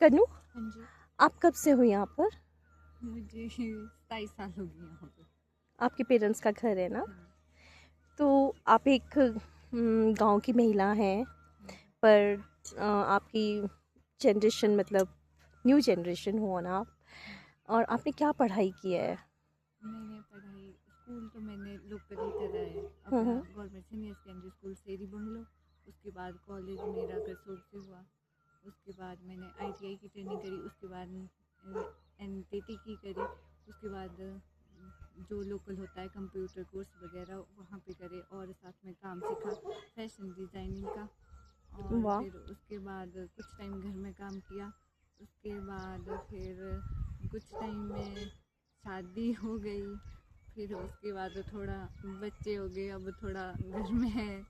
कन्नू, हाँ जी। आप कब से हो यहाँ पर? मुझे 27 साल हो गए यहाँ पे। आपके पेरेंट्स का घर है ना? हाँ। तो आप एक गांव की महिला हैं, हाँ। पर आपकी जनरेशन मतलब न्यू जनरेशन हो ना आप, हाँ। और आपने क्या पढ़ाई की है? मैंने पढ़ाई स्कूल तो मैंने लोकल ही करा है, अपना हम्म। गवर्नमेंट सीनियर सेकेंडरी स्कूल सेरी बंगलो। उसके बाद कॉलेज मेरा करसोग से हुआ। उसके बाद मैंने ITI की ट्रेनिंग करी। उसके बाद NTT की करी। उसके बाद जो लोकल होता है कंप्यूटर कोर्स वगैरह वहाँ पे करे, और साथ में काम सीखा फैशन डिज़ाइनिंग का। और वाह। फिर उसके बाद कुछ टाइम घर में काम किया। उसके बाद फिर कुछ टाइम में शादी हो गई। फिर उसके बाद थोड़ा बच्चे हो गए, अब थोड़ा घर में है।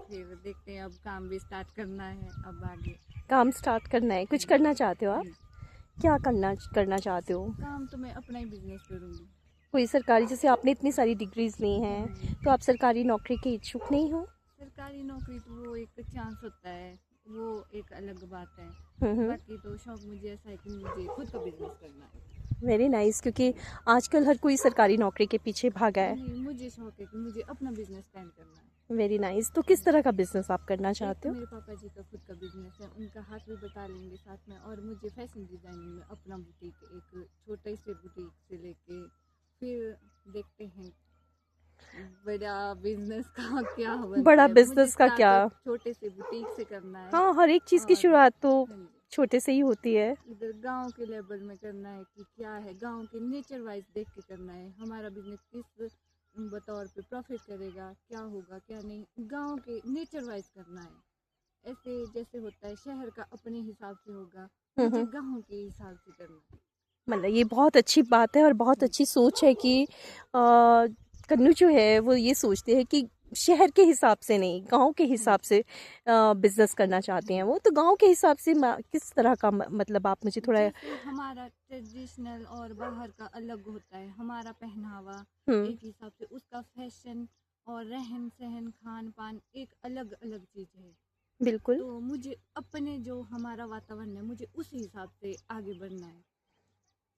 फिर देखते हैं, अब काम भी स्टार्ट करना है अब आगे। काम स्टार्ट करना है, कुछ करना चाहते हो आप? क्या करना करना चाहते हो? काम तो मैं अपना ही बिजनेस करूँगी। कोई सरकारी, जैसे आपने इतनी सारी डिग्रीज ली हाँ हैं, जी। तो आप सरकारी नौकरी के इच्छुक नहीं हो? सरकारी नौकरी तो वो एक चांस होता है, वो एक अलग बात है। हम्म। बाकी तो शौक मुझे ऐसा है कि मुझे खुद का बिजनेस करना है। वेरी नाइस, क्योंकि आजकल हर कोई सरकारी नौकरी के पीछे भागा है। नहीं, मुझे शौक है कि मुझे अपना बिजनेस स्टैंड करना है। Very nice. तो किस तरह का बिजनेस आप करना एक चाहते तो हो? मेरे पापा जी का खुद का बिजनेस है, उनका हाथ भी बटा लेंगे साथ में। और मुझे फैशन डिज़ाइनिंग में अपना बुटीक, एक छोटे से बुटीक से लेके फिर देखते हैं बड़ा बिजनेस का क्या बनता बड़ा है। मुझे बिजनेस का क्या? स्टार्ट एक छोटे से बुटीक से करना है। हाँ, हर एक चीज़ की और शुरुआत तो हाँ जी, छोटे से ही होती है। इधर गांव के लेवल में करना है कि क्या है, गांव के नेचर वाइज देख के करना है। हमारा बिजनेस किस बतौर पे प्रॉफिट करेगा, क्या होगा क्या नहीं, गांव के नेचर वाइज करना है। ऐसे जैसे होता है शहर का अपने हिसाब से होगा, मुझे हम्म। गांव के हिसाब से करना है। मतलब ये बहुत अच्छी बात है और बहुत हाँ अच्छी सोच है कि कन्नू जो है वो ये सोचते हैं कि शहर के हिसाब से नहीं, गांव के हाँ हिसाब से बिजनेस करना चाहते हैं जी। वो। तो गांव के हिसाब से किस तरह का मतलब आप मुझे थोड़ा। जैसे हमारा ट्रेडिशनल और बाहर का अलग होता है, हमारा पहनावा हम्म। एक हिसाब से, उसका फैशन और रहन सहन खान पान एक अलग अलग चीज़ है। बिल्कुल। तो मुझे अपने जो हमारा वातावरण है, मुझे उस हिसाब से आगे बढ़ना है।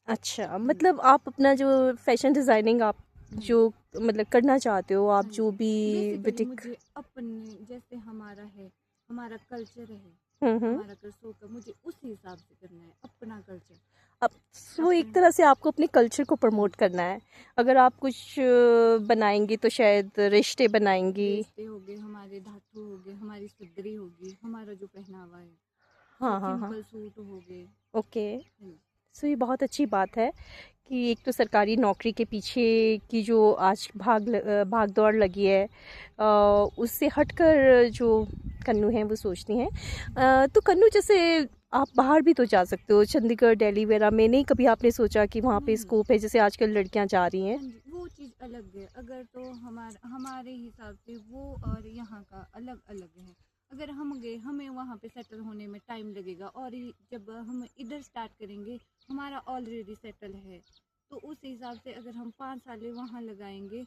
अच्छा, हाँ जी। मतलब आप अपना जो फैशन डिज़ाइनिंग आप हाँ जो जी। मतलब करना चाहते हो, आप हाँ जो जी। भी बेसिकली बुटीक। मुझे अपने जैसे हमारा है, हमारा कल्चर है, हम्म। हमारा करसों का, मुझे उस हिसाब से करना है अपना कल्चर। अब वो एक अपन तरह से आपको अपने कल्चर को हाँ प्रमोट जी। करना है। अगर आप कुछ बनाएंगी तो शायद रिश्ते बनाएंगी। रेस्ते हो गए, हमारे धातु हो गए, हमारी सदरी होगी, हमारा जो पहनावा है, हाँ हाँ हाँ। सिंपल सूट हो गए। ओके। हाँ जी। सो ये बहुत अच्छी बात है कि एक तो सरकारी नौकरी के पीछे की जो आज भाग दौड़ लगी है, उससे हटकर जो कन्नू हैं वो सोचती हैं। तो कन्नू, जैसे आप बाहर भी तो जा सकते हो, चंडीगढ़ दिल्ली वगैरह में नहीं कभी आपने सोचा कि वहाँ पे नहीं। स्कोप है, जैसे आजकल लड़कियाँ जा रही हैं? हाँ जी, वो चीज़ अलग है। अगर तो हमारे हिसाब से वो और यहाँ का अलग अलग है। अगर हम गए, हमें वहाँ पे सेटल होने में टाइम लगेगा, और जब हम इधर स्टार्ट करेंगे, हमारा ऑलरेडी सेटल है। तो उस हिसाब से अगर हम 5 साल वहाँ लगाएंगे,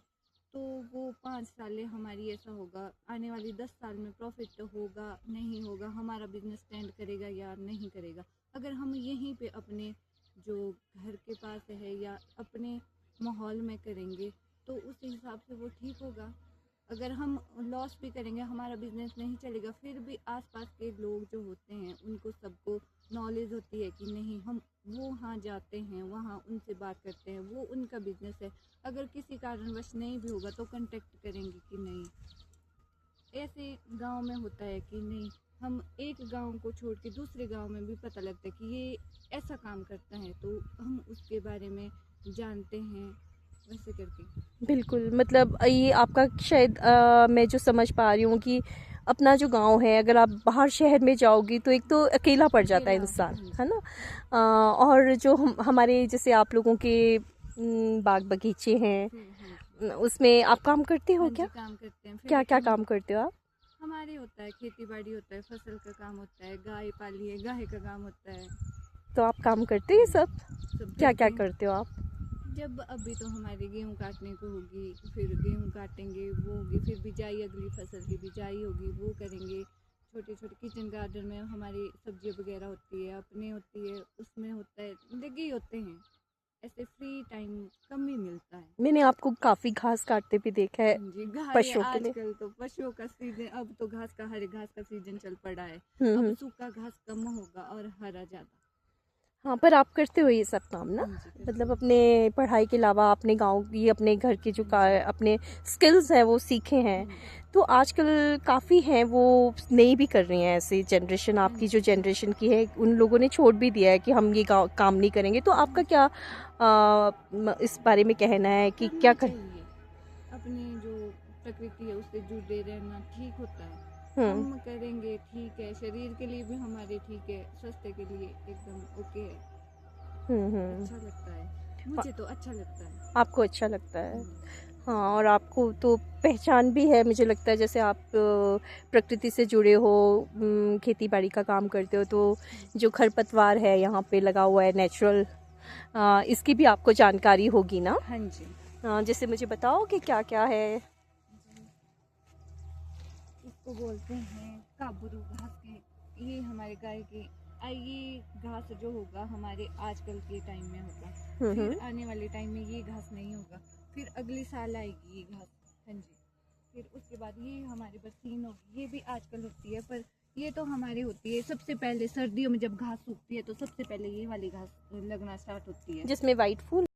तो वो 5 साल हमारी ऐसा होगा, आने वाली 10 साल में प्रॉफिट तो होगा नहीं होगा, हमारा बिजनेस स्टैंड करेगा या नहीं करेगा। अगर हम यहीं पे अपने जो घर के पास है या अपने माहौल में करेंगे, तो उस हिसाब से वो ठीक होगा। अगर हम लॉस भी करेंगे, हमारा बिजनेस नहीं चलेगा, फिर भी आसपास के लोग जो होते हैं उनको सबको नॉलेज होती है कि नहीं, हम वो वहाँ जाते हैं, वहाँ उनसे बात करते हैं, वो उनका बिजनेस है। अगर किसी कारणवश नहीं भी होगा तो कांटेक्ट करेंगे कि नहीं। ऐसे गांव में होता है कि नहीं, हम एक गांव को छोड़ के दूसरे गांव में भी पता लगता है कि ये ऐसा काम करता है, तो हम उसके बारे में जानते हैं, वैसे करके। बिल्कुल, मतलब ये आपका शायद मैं जो समझ पा रही हूँ कि अपना जो गांव है, अगर आप बाहर शहर में जाओगी तो एक तो अकेला पड़ जाता है अकेला, इंसान, हाँ है जी। ना? और जो हमारे जैसे आप लोगों के बाग बगीचे हैं, फिर हाँ जी। उसमें आप काम करते हो हाँ क्या? जी, काम करते हैं। फिर क्या क्या हम काम करते हो आप? हमारे होता है खेती बाड़ी, होता है फसल का काम, होता है गाय पाली है, गाय का काम होता है। तो आप काम करते हाँ हैं जी, सब? सब क्या करते क्या हैं। करते हो आप? जब अभी तो हमारी गेहूँ काटने को होगी, फिर गेहूँ काटेंगे, वो होगी, फिर बिजाई, अगली फसल की बिजाई होगी, वो करेंगे। छोटे छोटे किचन गार्डन में हमारी सब्जी वगैरह होती है, अपने होती है, उसमें होता है, लगे ही होते हैं। ऐसे फ्री टाइम कम ही मिलता है। मैंने आपको काफ़ी घास काटते भी देखा है जी, पशुओं के लिए। आजकल तो पशुओं का सीजन, अब तो घास का, हरे घास का सीजन चल पड़ा है। हम्म। अब सूखा घास कम होगा और हरा ज्यादा। हाँ, पर आप करते हो ये सब काम ना? हाँ जी, करती मतलब हूँ। अपने पढ़ाई के अलावा अपने गांव की, अपने घर के जो हाँ जी। अपने स्किल्स हैं वो सीखे हैं। तो आजकल काफ़ी हैं वो नहीं भी कर रही हैं ऐसे जनरेशन, हाँ आपकी जी। जो जनरेशन की है उन लोगों ने छोड़ भी दिया है कि हम ये काम नहीं करेंगे। तो आपका क्या इस बारे में कहना है कि करना क्या कर। चाहिए। अपनी जो प्रकृति है उससे जुड़े रहना ठीक होता है। हम्म हम करेंगे ठीक है, शरीर के लिए भी हमारे ठीक है, स्वास्थ्य के लिए एकदम ओके है। हम्म। अच्छा लगता है, मुझे तो अच्छा लगता है। आपको अच्छा लगता है? हम्म। हाँ, और आपको तो पहचान भी है, मुझे लगता है जैसे आप प्रकृति से जुड़े हो, खेती बाड़ी का काम करते हो, तो जो खरपतवार है यहाँ पे लगा हुआ है नेचुरल, इसकी भी आपको जानकारी होगी ना? हाँ जी। जैसे मुझे बताओ कि क्या क्या है। इसको बोलते हैं काबरू घास के। ये हमारे गाय के ये घास जो होगा हमारे आजकल के टाइम में होगा, फिर आने वाले टाइम में ये घास नहीं होगा, फिर अगले साल आएगी ये घास। हाँ जी। फिर उसके बाद ये हमारे बरसीन होगी, ये भी आजकल होती है, पर ये तो हमारी होती है सबसे पहले सर्दियों में जब घास सूखती है तो सबसे पहले ये वाली घास लगना स्टार्ट होती है। जिसमें वाइट फूल